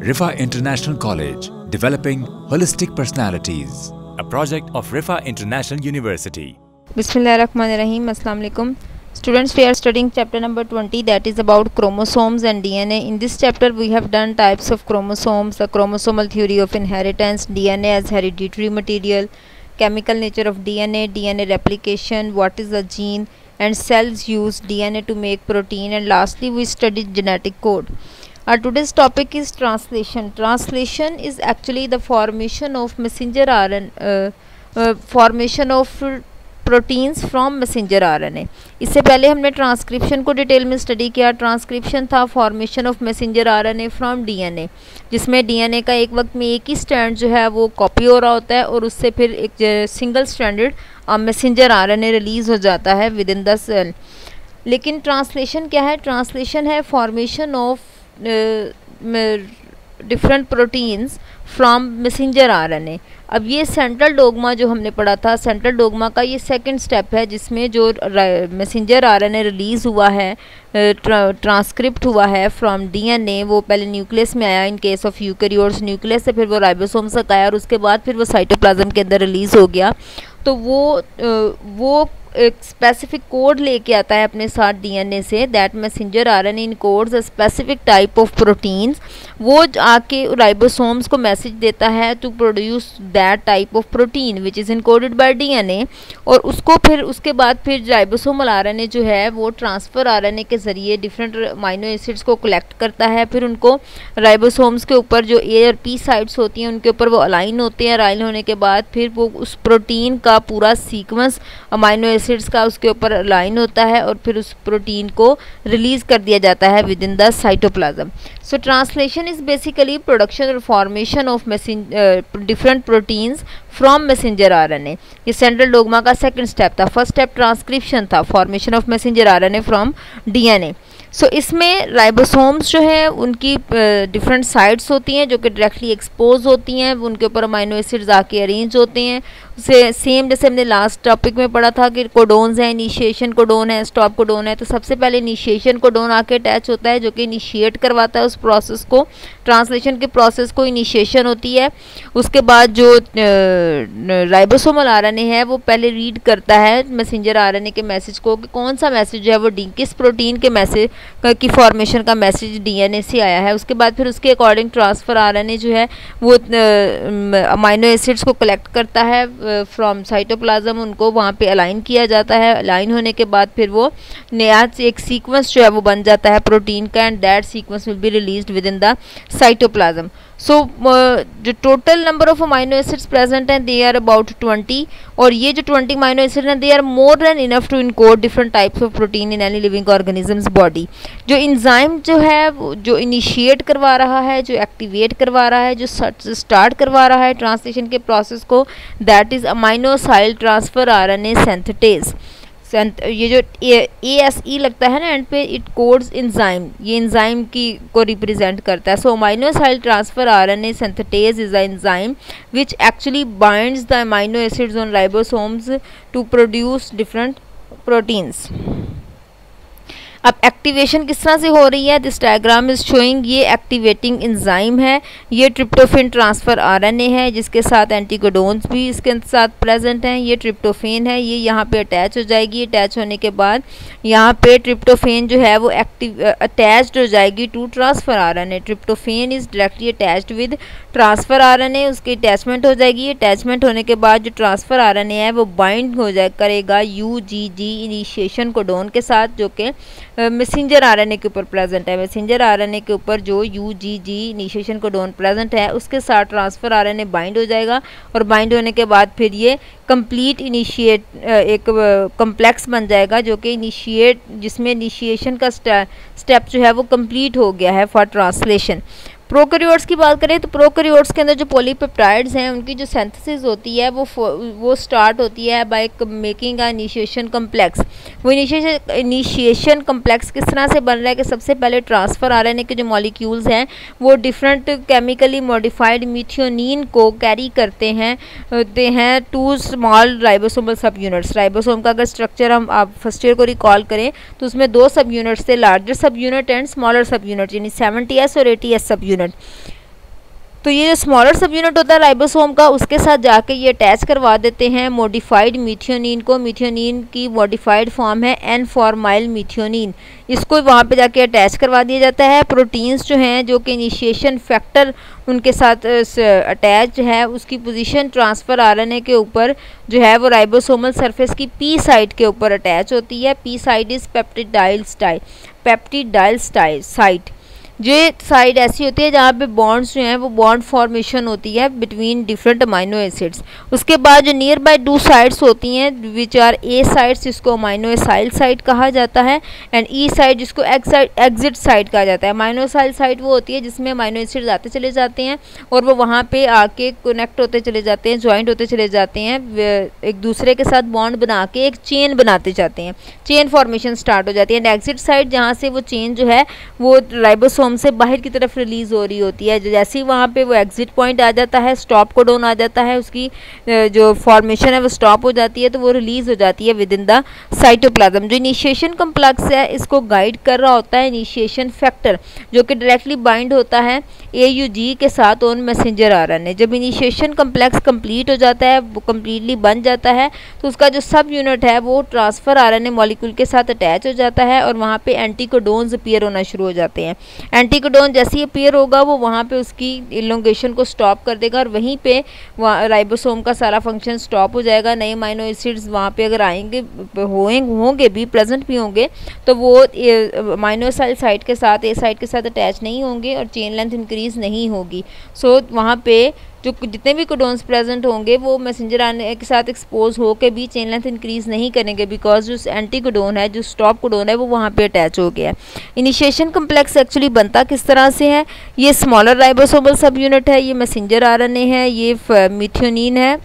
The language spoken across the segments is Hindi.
Rifa International College, developing holistic personalities. A project of Rifa International University. Bismillahirrahmanirrahim. Assalamu alaikum. Students, we are studying chapter number 20, that is about chromosomes and DNA. In this chapter we have done types of chromosomes, the chromosomal theory of inheritance, DNA as hereditary material, chemical nature of DNA, DNA replication, what is a gene, and cells use DNA to make protein, and lastly we studied genetic code. Our today's topic is translation. Translation is actually the formation of messenger RNA, formation of proteins from messenger RNA. इससे पहले हमने ट्रांसक्रिप्शन को डिटेल में स्टडी किया. ट्रांसक्रिप्शन था formation of messenger RNA from DNA, जिसमें डीएनए का एक वक्त में एक ही स्ट्रैंड जो है वो कॉपी हो रहा होता है और उससे फिर एक single stranded messenger RNA release हो जाता है विद इन द सेल. लेकिन ट्रांसलेशन क्या है? ट्रांसलेशन है formation of different proteins from messenger RNA. अब ये सेंट्रल डोगमा जो हमने पढ़ा था, सेंट्रल डोगमा का ये सेकंड स्टेप है, जिसमें जो मैसेंजर आरएनए रिलीज़ हुआ है, ट्रांसक्रिप्ट हुआ है फ्रॉम डीएनए, वो पहले न्यूक्लियस में आया. In case of eukaryotes nucleus से फिर वो राइबोसोम्स तक आया और उसके बाद फिर वो साइटोप्लाज्म के अंदर रिलीज़ हो गया. तो वो एक स्पेसिफिक कोड लेके आता है अपने साथ डीएनए से. That messenger RNA encodes a specific type of proteins. वो आके राइबोसोम्स को मैसेज देता है to produce that type of protein which is encoded by DNA, और उसको फिर उसके बाद फिर राइबोसोमल आरएनए जो है वो ट्रांसफ़र आरएनए के ज़रिए डिफरेंट अमाइनो एसिड्स को कलेक्ट करता है. फिर उनको राइबोसोम्स के ऊपर जो ए और पी साइट्स होती हैं उनके ऊपर वो अलाइन होते हैं. अलाइन होने के बाद फिर वो उस प्रोटीन का पूरा सीक्वेंस अमाइनो एसिड्स का उसके ऊपर अलाइन होता है और फिर उस प्रोटीन को रिलीज़ कर दिया जाता है within the cytoplasm. So translation is basically production और formation of different proteins from messenger RNA. ये सेंट्रल डोगमा का सेकंड स्टेप था. फर्स्ट स्टेप ट्रांसक्रिप्शन था, formation of messenger RNA from DNA. So इसमें राइबोसोम्स जो है उनकी डिफरेंट साइट्स होती हैं जो कि डायरेक्टली एक्सपोज होती हैं, उनके ऊपर अमाइनो एसिड्स आके अरेंज होते हैं. सेम जैसे हमने लास्ट टॉपिक में पढ़ा था कि कोडोन्स हैं, इनिशिएशन कोडोन है, स्टॉप कोडोन है. तो सबसे पहले इनिशिएशन कोडोन आके अटैच होता है जो कि इनिशिएट करवाता है उस प्रोसेस को, ट्रांसलेशन के प्रोसेस को इनिशिएशन होती है. उसके बाद जो राइबोसोमल आरएनए है वो पहले रीड करता है मैसेंजर आरएनए के मैसेज को कि कौन सा मैसेज जो है वो किस प्रोटीन के मैसेज की फॉर्मेशन का मैसेज डीएनए से आया है. उसके बाद फिर उसके अकॉर्डिंग ट्रांसफ़र आरएनए जो है वो अमाइनो एसिड्स को कलेक्ट करता है फ्रॉम साइटोप्लाज्म. उनको वहाँ पे अलाइन किया जाता है. अलाइन होने के बाद फिर वो नया एक सीक्वेंस जो है वो बन जाता है प्रोटीन का, and that sequence will be released within the cytoplasm. So जो total number of amino acids present हैं दे आर अबाउट 20, और ये जो 20 अमाइनो एसिड हैं they are more than enough to encode different types of protein in any living organism's body. जो इंजाइम जो है जो इनिशिएट करवा रहा है, जो एक्टिवेट करवा रहा है, जो स्टार्ट करवा रहा है ट्रांसलेशन के प्रोसेस को, that is aminoacyl transfer RNA synthetase. ये जो ASE लगता है ना एंड पे, इट कोड्स इंजाइम, ये इंजाइम की को रिप्रेजेंट करता है. So aminoacyl transfer RNA synthetase is a enzyme which actually binds the amino acids on ribosomes to produce different proteins. अब एक्टिवेशन किस तरह से हो रही है? दिस डायग्राम इज शोइंग, ये एक्टिवेटिंग एंजाइम है, ये ट्रिप्टोफेन ट्रांसफ़र आरएनए है जिसके साथ एंटीकोडोन्स भी इसके साथ प्रेजेंट हैं. ये ट्रिप्टोफेन है, ये यहाँ पे अटैच हो जाएगी. अटैच होने के बाद यहाँ पे ट्रिप्टोफेन जो है वो अटैच्ड हो जाएगी to transfer RNA. Tryptophan is directly attached with transfer RNA. उसकी अटैचमेंट हो जाएगी. अटैचमेंट होने के बाद जो ट्रांसफ़र आरएनए है वो बाइंड हो करेगा UGG इनिशिएशन कोडोन के साथ, जो कि मैसेंजर आरएनए के ऊपर प्रेजेंट है. मैसेंजर आरएनए के ऊपर जो UGG इनिशिएशन कोडोन प्रेजेंट है उसके साथ ट्रांसफ़र आरएनए बाइंड हो जाएगा, और बाइंड होने के बाद फिर ये कंप्लीट इनिशिएट एक कम्प्लेक्स बन जाएगा जो कि जिसमें इनिशिएशन का स्टेप जो है वो कंप्लीट हो गया है फॉर ट्रांसलेशन. प्रोकैरियोट्स की बात करें तो प्रोकैरियोट्स के अंदर जो पॉलीपेप्टाइड्स हैं उनकी जो सिंथेसिस होती है वो स्टार्ट होती है by making a initiation complex. वो इनिशिएशन कम्प्लेक्स किस तरह से बन रहा है कि सबसे पहले ट्रांसफ़र आरएनए के जो मॉलिक्यूल्स हैं वो डिफरेंट केमिकली मॉडिफाइड मिथियोनिन को कैरी करते हैं टू स्मॉल राइबोसोमल सब यूनिट्स. राइबोसोम का अगर स्ट्रक्चर हम आप फर्स्ट ईयर को रिकॉल करें तो उसमें दो सब यूनिट्स थे, लार्जर सब यूनिट एंड स्मॉलर सब यूनिट, यानी 70S और 80S सब यूनिट. तो ये जो स्मॉलर सब यूनिट होता है राइबोसोम का, उसके साथ जाके ये अटैच करवा देते हैं मॉडिफाइड मीथियोनिन को। मीथियोनिन की मॉडिफाइड फॉर्म है एन फॉर्माइल मीथियोनिन, इसको वहाँ पे जाके अटैच करवा दिया जाता है। प्रोटीन्स जो हैं जो कि इनिशिएशन फैक्टर उनके साथ अटैच है, उसकी पोजीशन ट्रांसफ़र आरएनए के ऊपर जो है वो राइबोसोमल सरफेस की पी साइट के ऊपर अटैच होती है। P site is peptidyl site. ये साइड ऐसी होती है जहाँ पे बॉन्ड्स जो हैं वो बॉन्ड फॉर्मेशन होती है बिटवीन डिफरेंट अमाइनो एसिड्स। उसके बाद जो नियर बाय 2 साइड्स होती हैं विच आर ए साइड्स, जिसको अमाइनो एसाइल साइड कहा जाता है, एंड ई साइड जिसको एग्जिट साइड कहा जाता है। अमाइनो एसाइल साइड वो होती है जिसमें अमाइनो एसिड्स आते चले जाते हैं और वो वहाँ पे आके कनेक्ट होते चले जाते हैं, ज्वाइंट होते चले जाते हैं, एक दूसरे के साथ बॉन्ड बना के एक चेन बनाते जाते हैं, चेन फॉर्मेशन स्टार्ट हो जाती है। एंड एग्जिट साइड जहाँ से वो चेन जो है वो राइबोसोम से बाहर की तरफ रिलीज हो रही होती है। जैसे ही वहाँ पे वो एग्जिट पॉइंट आ जाता है, स्टॉप कोडोन आ जाता है, उसकी जो फॉर्मेशन है वो स्टॉप हो जाती है, तो वो रिलीज हो जाती है विद इन द साइटोप्लाज्म। जो इनिशिएशन कम्प्लेक्स है इसको गाइड कर रहा होता है इनिशिएशन फैक्टर, जो कि डायरेक्टली बाइंड होता है AUG के साथ ऑन मैसेंजर आरएनए। जब इनिशिएशन कम्प्लेक्स कंप्लीट हो जाता है, वो कम्प्लीटली बन जाता है, तो उसका जो सब यूनिट है वो ट्रांसफर आरएनए मॉलिक्यूल के साथ अटैच हो जाता है और वहाँ पे एंटीकोडोन्स अपीयर होना शुरू हो जाते हैं। एंटीकोडोन जैसे ही अपीयर होगा वो वहाँ पे उसकी इलोंगेशन को स्टॉप कर देगा और वहीं पे राइबोसोम का सारा फंक्शन स्टॉप हो जाएगा। नए अमाइनो एसिड्स वहाँ पे अगर आएंगे होंगे भी, प्रेजेंट भी होंगे, तो वो अमाइनो एसाइल साइट के साथ ए साइट के साथ अटैच नहीं होंगे और चेन लेंथ इंक्रीज नहीं होगी। सो वहाँ पे जो जितने भी कोडोन्स प्रेजेंट होंगे वो मैसेंजर आरएनए के साथ एक्सपोज होकर भी चेन लेंथ इंक्रीज नहीं करेंगे, बिकॉज जो एंटी कोडोन है, जो स्टॉप कोडोन है, वो वहाँ पे अटैच हो गया है। इनिशिएशन कम्प्लेक्स एक्चुअली बनता किस तरह से है? ये स्मॉलर राइबोसोमल सब यूनिट है, ये मैसेंजर आरएनए है, ये मीथियोनिन है,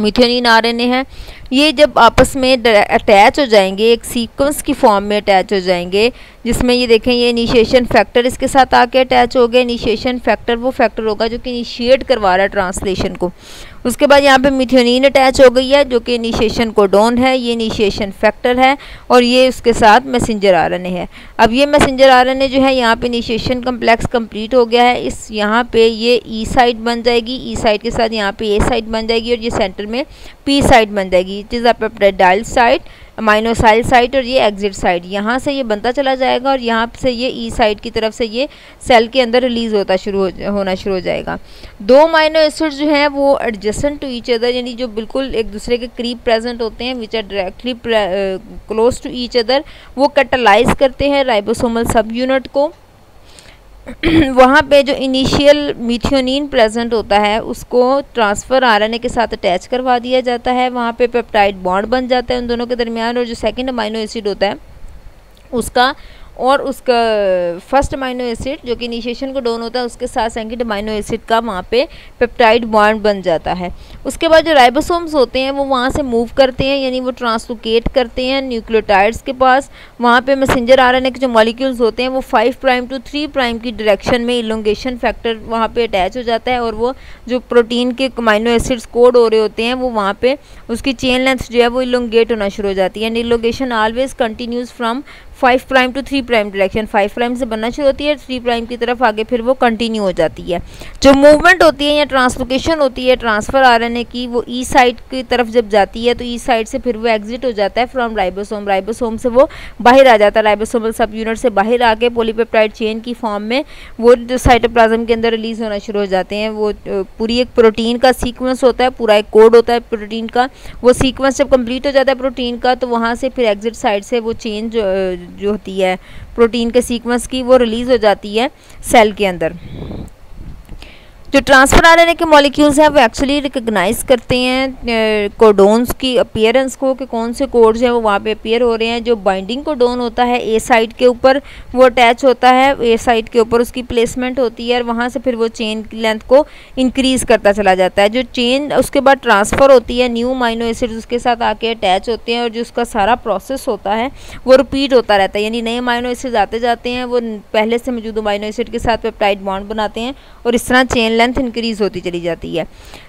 मीथियोनिन आरएनए है। ये जब आपस में अटैच हो जाएंगे, एक सीक्वेंस की फॉर्म में अटैच हो जाएंगे, जिसमें ये देखें ये इनिशिएशन फैक्टर इसके साथ आके अटैच हो गया। इनिशिएशन फैक्टर वो फैक्टर होगा जो कि इनिशिएट करवा रहा है ट्रांसलेशन को। उसके बाद यहाँ पे मीथियोनिन अटैच हो गई है जो कि इनिशिएशन कोडोन है, ये इनिशिएशन फैक्टर है और ये उसके साथ मैसेंजर आरएनए है। अब ये मैसेंजर आरएनए जो है यहाँ पे इनिशिएशन कम्प्लेक्स कंप्लीट हो गया है। इस यहाँ पे ये ई साइड बन जाएगी, ई साइड के साथ यहाँ पे ए साइड बन जाएगी और ये सेंटर में पी साइड बन जाएगी। It is a peptidyl site, amino acyl site और ये एग्जिट साइट। यहाँ से ये बनता चला जाएगा और यहाँ से ये ई साइट की तरफ से ये सेल के अंदर रिलीज होना शुरू हो जाएगा। 2 अमाइनो एसिड्स जो हैं वो एडजेसेंट टू ईच अदर, यानी जो बिल्कुल एक दूसरे के करीब प्रेजेंट होते हैं, which are directly close to each other, वो कैटालाइज करते हैं राइबोसोमल सब यूनिट को। वहाँ पे जो इनिशियल मीथियोनिन प्रेजेंट होता है उसको ट्रांसफ़र आरएनए के साथ अटैच करवा दिया जाता है। वहाँ पे पेप्टाइड बॉन्ड बन जाता है उन दोनों के दरमियान, और जो सेकंड अमाइनो एसिड होता है उसका और उसका फर्स्ट अमाइनो एसिड जो कि इनिशिएशन कोडोन होता है उसके साथ सेकंड अमाइनो एसिड का वहाँ पे पेप्टाइड बॉन्ड बन जाता है। उसके बाद जो राइबोसोम्स होते हैं वो वहाँ से मूव करते हैं, यानी वो ट्रांसलोकेट करते हैं न्यूक्लियोटाइड्स के पास। वहाँ पे मैसेंजर आरएनए के जो मॉलिक्यूल्स होते हैं वो 5 प्राइम टू 3 प्राइम की डायरेक्शन में इलोंगेशन फैक्टर वहाँ पे अटैच हो जाता है और वो जो प्रोटीन के अमाइनो एसिड्स कोड हो रहे होते हैं वो वहाँ पे उसकी चेन लेंथ जो है वो इलोंगेट होना शुरू हो जाती है। And elongation always continues from 5 prime to 3 prime direction. 5 prime से बनना शुरू होती है, 3 प्राइम की तरफ आगे फिर वो कंटिन्यू हो जाती है। जो मूवमेंट होती है या ट्रांसलोकेशन होती है ट्रांसफ़र आरएनए की, वो ई साइड की तरफ जब जाती है तो ई साइड से फिर वो एग्जिट हो जाता है फ्रॉम राइबोसोम। राइबोसोम से वो बाहर आ जाता है, राइबोसोमल सब यूनिट से बाहर आके पॉलीपेप्टाइड चेन की फॉर्म में वो जो साइटोप्लाज्म के अंदर रिलीज होना शुरू हो जाते हैं। वो पूरी एक प्रोटीन का सीक्वेंस होता है, पूरा एक कोड होता है प्रोटीन का। वो सीक्वेंस जब कंप्लीट हो जाता है प्रोटीन का तो वहाँ से फिर एग्जिट साइड से वो चेन जो होती है प्रोटीन के सीक्वेंस की वो रिलीज हो जाती है सेल के अंदर। जो ट्रांसफ़र आरएनए के मॉलिक्यूल्स हैं वो एक्चुअली रिकग्नाइज करते हैं कोडोन्स की अपीयरेंस को कि कौन से कोड्स हैं वो वहाँ पे अपीयर हो रहे हैं। जो बाइंडिंग कोडोन होता है ए साइट के ऊपर वो अटैच होता है, ए साइट के ऊपर उसकी प्लेसमेंट होती है और वहाँ से फिर वो चेन की लेंथ को इंक्रीज़ करता चला जाता है। जो चेन उसके बाद ट्रांसफ़र होती है, न्यू अमाइनो एसिड्स उसके साथ आके अटैच होते हैं और जो उसका सारा प्रोसेस होता है वो रिपीट होता रहता है, यानी नए अमाइनो एसिड्स आते जाते हैं, वो पहले से मौजूद अमाइनो एसिड के साथ पेप्टाइड बॉन्ड बनाते हैं और इस तरह चेन लेंथ इंक्रीज होती चली जाती है।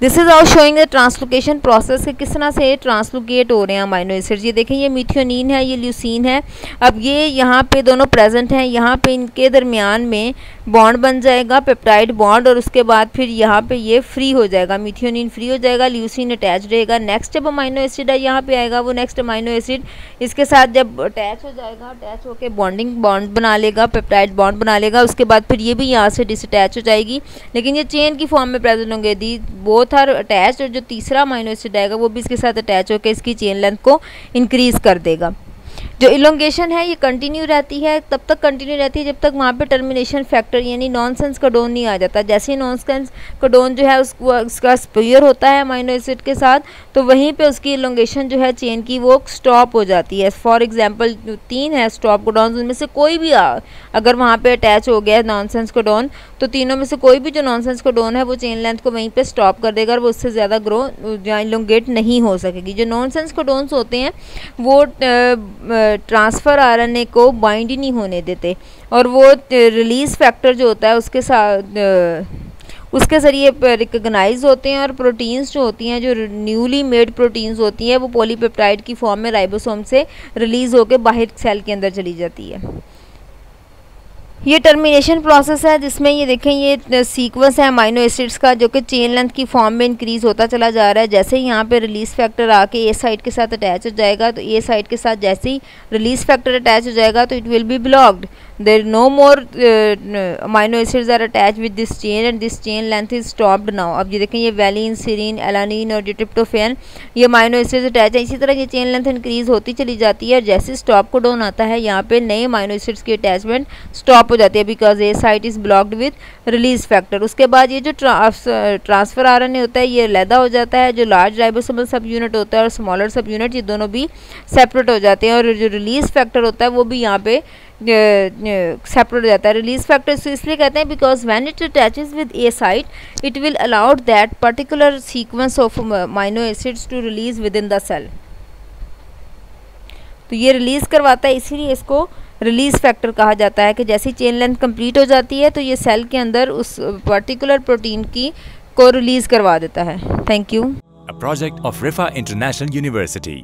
This is out showing the translocation process के किस तरह से ट्रांसलोकेट हो रहे हैं अमाइनो एसिड्स। ये देखें, ये मीथियोनिन है, ये ल्यूसीन है। अब ये यहाँ पे दोनों प्रेजेंट हैं, यहाँ पे इनके दरमियान में बॉन्ड बन जाएगा, पेप्टाइड बॉन्ड, और उसके बाद फिर यहाँ पे ये फ्री हो जाएगा, मीथियोनिन फ्री हो जाएगा, ल्यूसीन अटैच रहेगा। नेक्स्ट जब अमाइनो एसिड है यहाँ पे आएगा, वो नेक्स्ट अमाइनो एसिड इसके साथ जब अटैच हो जाएगा, अटैच होकर बॉन्ड बना लेगा, पेप्टाइड बॉन्ड बना लेगा। उसके बाद फिर ये भी यहाँ से डिसअटैच हो जाएगी, लेकिन ये चेन की फॉर्म में प्रेजेंट होंगे। दी बोथ आर अटैच, और जो तीसरा अमाइनो एसिड आएगा वो भी इसके साथ अटैच होकर इसकी चेन लेंथ को इंक्रीज कर देगा। जो इलोंगेशन है ये कंटिन्यू रहती है, तब तक कंटिन्यू रहती है जब तक वहाँ पे टर्मिनेशन फैक्टर यानी नॉनसेंस कोडोन नहीं आ जाता। जैसे ही नॉनसेंस कोडोन जो है उसका स्पेयर होता है अमाइनो एसिड के साथ, तो वहीं पे उसकी इलोंगेशन जो है चेन की वो स्टॉप हो जाती है। फॉर एग्जांपल 3 है स्टॉप कोडोन, उनमें से कोई भी अगर वहाँ पे अटैच हो गया है नॉनसेंस कोडोन, तो तीनों में से कोई भी जो नॉनसेंस कोडोन है वो चेन लेंथ को वहीं पे स्टॉप कर देगा और वो उससे ज़्यादा ग्रो या इलोंगेट नहीं हो सकेगी। जो नॉनसेंस कोडोन्स होते हैं वो ट्रांसफ़र आरएनए को बाइंड ही नहीं होने देते, और वो रिलीज़ फैक्टर जो होता है उसके साथ उसके ज़रिए रिकग्नाइज होते हैं, और प्रोटीन्स जो होती हैं, जो न्यूली मेड प्रोटीन्स होती हैं, वो पॉलीपेप्टाइड की फॉर्म में राइबोसोम से रिलीज़ होकर बाहर सेल के अंदर चली जाती है। ये टर्मिनेशन प्रोसेस है जिसमें ये देखें, ये सीक्वेंस है अमाइनो एसिड्स का जो कि चेन लेंथ की फॉर्म में इंक्रीज़ होता चला जा रहा है। जैसे ही यहाँ पे रिलीज़ फैक्टर आके ए साइड के साथ अटैच हो जाएगा, तो ए साइड के साथ जैसे ही रिलीज़ फैक्टर अटैच हो जाएगा तो it will be blocked, there no more amino acids are attach with this chain and this chain length is stopped now. अब ये देखें, ये वैलिन, सीरीन, एलानिन और ट्रिप्टोफैन, ये अमाइनो एसिड्स अटैच है। इसी तरह ये चेन लेंथ इंक्रीज़ होती चली जाती है, और जैसे स्टॉप कोडोन आता है यहाँ पे नए अमाइनो एसिड्स की अटैचमेंट स्टॉप हो जाती है, because A site is blocked with release factor. उसके बाद ये जो ट्रांसफर आरएनए होता है ये अलहदा हो जाता है, जो लार्ज राइबोसोमल सब यूनिट होता है और स्मॉलर सब यूनिट, ये दोनों भी सेपरेट हो जाते हैं, और जो रिलीज फैक्टर होता है वो भी यहाँ पे सेपरेट हो जाता है। रिलीज फैक्टर से इसलिए कहते हैं because when it attaches with a site it will allowed that particular sequence of amino acids to release within the cell. तो ये रिलीज़ करवाता है, इसीलिए इसको रिलीज़ फैक्टर कहा जाता है कि जैसी चेन लेंथ कंप्लीट हो जाती है तो ये सेल के अंदर उस पर्टिकुलर प्रोटीन को रिलीज़ करवा देता है। Thank you. A project of Rifa International University.